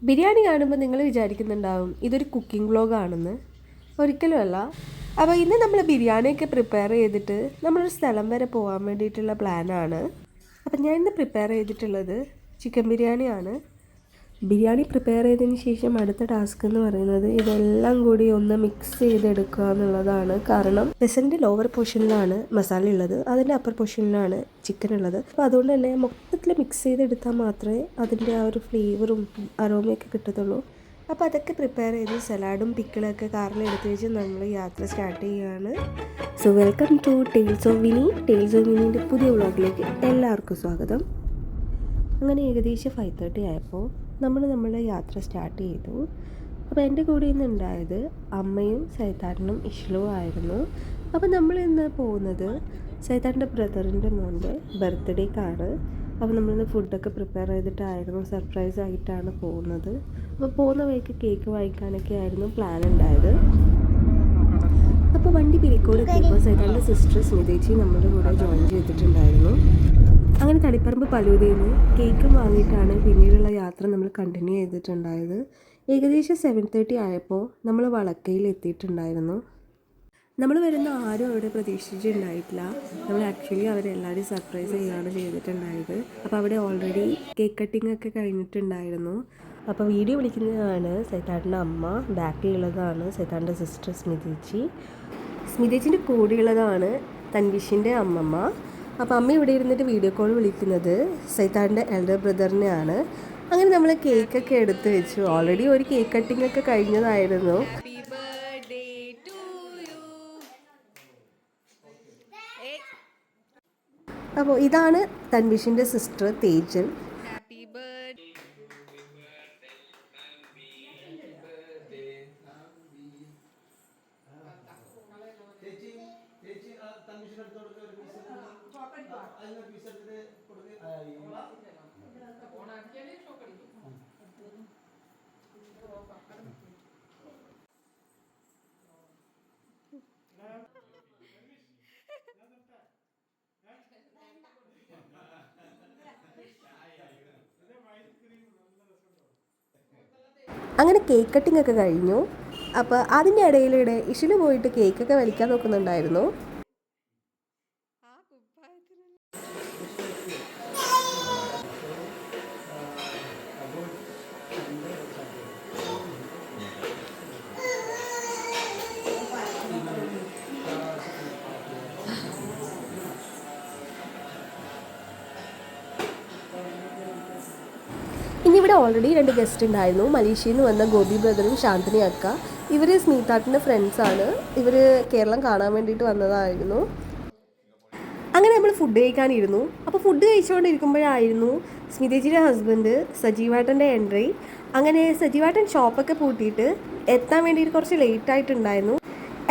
ബിരിയാണി കാണുമ്പോൾ നിങ്ങൾ വിചാരിക്കുന്നുണ്ടാവും ഇതൊരു കുക്കിംഗ് വ്ളോഗാണെന്ന്. ഒരിക്കലുമല്ല. അപ്പോൾ ഇന്ന് നമ്മൾ ബിരിയാണിയൊക്കെ പ്രിപ്പയർ ചെയ്തിട്ട് നമ്മളൊരു സ്ഥലം വരെ പോകാൻ വേണ്ടിയിട്ടുള്ള പ്ലാനാണ്. അപ്പം ഞാൻ ഇന്ന് പ്രിപ്പയർ ചെയ്തിട്ടുള്ളത് ചിക്കൻ ബിരിയാണിയാണ്. ബിരിയാണി പ്രിപ്പയർ ചെയ്തതിന് ശേഷം അടുത്ത ടാസ്ക് എന്ന് പറയുന്നത് ഇതെല്ലാം കൂടി ഒന്ന് മിക്സ് ചെയ്തെടുക്കുക എന്നുള്ളതാണ്. കാരണം വെസലിൻ്റെ ലോവർ പോർഷനിലാണ് മസാല ഉള്ളത്, അതിൻ്റെ അപ്പർ പോർഷനിലാണ് ചിക്കൻ ഉള്ളത്. അപ്പോൾ അതുകൊണ്ട് തന്നെ മൊത്തത്തിൽ മിക്സ് ചെയ്തെടുത്താൽ മാത്രമേ അതിൻ്റെ ആ ഒരു ഫ്ലേവറും അരോമയൊക്കെ കിട്ടത്തുള്ളൂ. അപ്പോൾ അതൊക്കെ പ്രിപ്പയർ ചെയ്ത് സലാഡും പിക്കിളൊക്കെ കാറിൽ എടുത്ത് വെച്ച് നമ്മൾ യാത്ര സ്റ്റാർട്ട് ചെയ്യുകയാണ്. So welcome to tales of Vini. Tales of വിനീൻ്റെ പുതിയ വ്ളോഗിലേക്ക് എല്ലാവർക്കും സ്വാഗതം. അങ്ങനെ ഏകദേശം 5:30 ആയപ്പോൾ നമ്മളുടെ യാത്ര സ്റ്റാർട്ട് ചെയ്തു. അപ്പോൾ എൻ്റെ കൂടെ ഇന്ന് ഉണ്ടായത് അമ്മയും സൈതാട്ടനും ഇഷ്ലുവും ആയിരുന്നു. അപ്പോൾ നമ്മളിന്ന് പോകുന്നത് സൈതാട്ടൻ്റെ ബ്രദറിൻ്റെ മോൻ്റെ ബർത്ത്ഡേക്കാണ്. അപ്പോൾ നമ്മളിന്ന് ഫുഡൊക്കെ പ്രിപ്പയർ ചെയ്തിട്ടായിരുന്നു, സർപ്രൈസ് ആയിട്ടാണ് പോകുന്നത്. അപ്പോൾ പോകുന്ന വഴിക്ക് കേക്ക് വാങ്ങിക്കാനൊക്കെ ആയിരുന്നു പ്ലാൻ ഉണ്ടായത്. അപ്പോൾ വണ്ടി പിരിക്കോട് എത്തിയപ്പോൾ സൈതാട്ടൻ്റെ സിസ്റ്റർ സ്മിതേച്ചി നമ്മുടെ കൂടെ ജോയിൻ ചെയ്തിട്ടുണ്ടായിരുന്നു. അങ്ങനെ തളിപ്പറമ്പ് പലൂതയിൽ നിന്ന് കേക്കും വാങ്ങിയിട്ടാണ് പിന്നീടുള്ള യാത്ര നമ്മൾ കണ്ടിന്യൂ ചെയ്തിട്ടുണ്ടായത്. ഏകദേശം 7:30 ആയപ്പോൾ നമ്മൾ വളക്കയിൽ എത്തിയിട്ടുണ്ടായിരുന്നു. നമ്മൾ വരുന്ന ആരും അവിടെ പ്രതീക്ഷിച്ചിട്ടുണ്ടായിട്ടില്ല. നമ്മൾ ആക്ച്വലി അവരെല്ലാവരും സർപ്രൈസ് ചെയ്യുകയാണ് ചെയ്തിട്ടുണ്ടായത്. അപ്പോൾ അവിടെ ഓൾറെഡി കേക്ക് കട്ടിംഗ് ഒക്കെ കഴിഞ്ഞിട്ടുണ്ടായിരുന്നു. അപ്പോൾ വീഡിയോ വിളിക്കുന്നതാണ് സൈതാട്ടൻ്റെ അമ്മ, ബാക്കിലുള്ളതാണ് സൈതാട്ടൻ്റെ സിസ്റ്റർ സ്മിതേച്ചിൻ്റെ കൂടെയുള്ളതാണ് തൻവിഷിൻ്റെ അമ്മമ്മ. അപ്പോൾ അമ്മ ഇവിടെ ഇരുന്നിട്ട് വീഡിയോ കോൾ വിളിക്കുന്നത് സൈതാട്ടൻ്റെ എൽഡർ ബ്രദറിനെയാണ്. അങ്ങനെ നമ്മൾ കേക്കൊക്കെ എടുത്ത് വെച്ചു. ഓൾറെഡി ഒരു കേക്ക് കട്ടിംഗ് ഒക്കെ കഴിഞ്ഞതായിരുന്നു. അപ്പോൾ ഇതാണ് തൻവിഷിൻ്റെ സിസ്റ്റർ തേജൽ. അങ്ങനെ കേക്ക് കട്ടിംഗ് ഒക്കെ കഴിഞ്ഞു. അപ്പോൾ അതിൻ്റെ ഇടയിലൂടെ ഇഷില് പോയിട്ട് കേക്കൊക്കെ വലിക്കാൻ നോക്കുന്നുണ്ടായിരുന്നു. ഇനി ഇവിടെ ഓൾറെഡി 2 ഗസ്റ്റ് ഉണ്ടായിരുന്നു. മലേഷ്യയിൽ നിന്ന് വന്ന ഗോപി ബ്രദറും ശാന്തിനി അക്ക. ഇവർ സ്മിതാട്ടിൻ്റെ ഫ്രണ്ട്സാണ്. ഇവർ കേരളം കാണാൻ വേണ്ടിയിട്ട് വന്നതായിരുന്നു. അങ്ങനെ നമ്മൾ ഫുഡ് കഴിക്കാനിരുന്നു. അപ്പോൾ ഫുഡ് കഴിച്ചുകൊണ്ടിരിക്കുമ്പോഴായിരുന്നു സ്മിതേച്ചിയുടെ ഹസ്ബൻഡ് സജീവേട്ടൻ്റെ എൻട്രി. അങ്ങനെ സജീവേട്ടൻ ഷോപ്പൊക്കെ പൂട്ടിയിട്ട് എത്താൻ വേണ്ടിയിട്ട് കുറച്ച് ലേറ്റ് ആയിട്ടുണ്ടായിരുന്നു.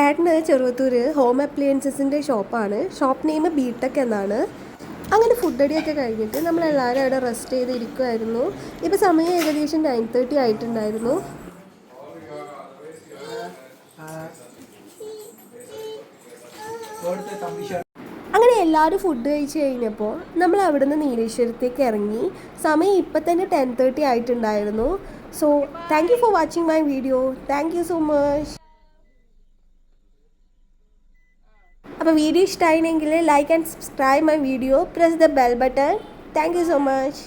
ഏട്ടന് ചെറുവത്തൂർ ഹോം അപ്ലയൻസസിൻ്റെ ഷോപ്പാണ്. ഷോപ്പ് നെയിം ബിടെക് എന്നാണ്. അങ്ങനെ ഫുഡ് അടിയൊക്കെ കഴിഞ്ഞിട്ട് നമ്മളെല്ലാവരും അവിടെ റെസ്റ്റ് ചെയ്തിരിക്കുമായിരുന്നു. ഇപ്പോൾ സമയം ഏകദേശം 9:30 ആയിട്ടുണ്ടായിരുന്നു. അങ്ങനെ എല്ലാവരും ഫുഡ് കഴിച്ച് കഴിഞ്ഞപ്പോൾ നമ്മൾ അവിടെ നിന്ന് നീലേശ്വരത്തേക്ക് ഇറങ്ങി. സമയം ഇപ്പം തന്നെ 10:30 ആയിട്ടുണ്ടായിരുന്നു. So thank you for watching my video. Thank you so much. അപ്പോൾ വീഡിയോ ഇഷ്ടമായെങ്കിൽ like and subscribe my video, press the bell button. Thank you so much.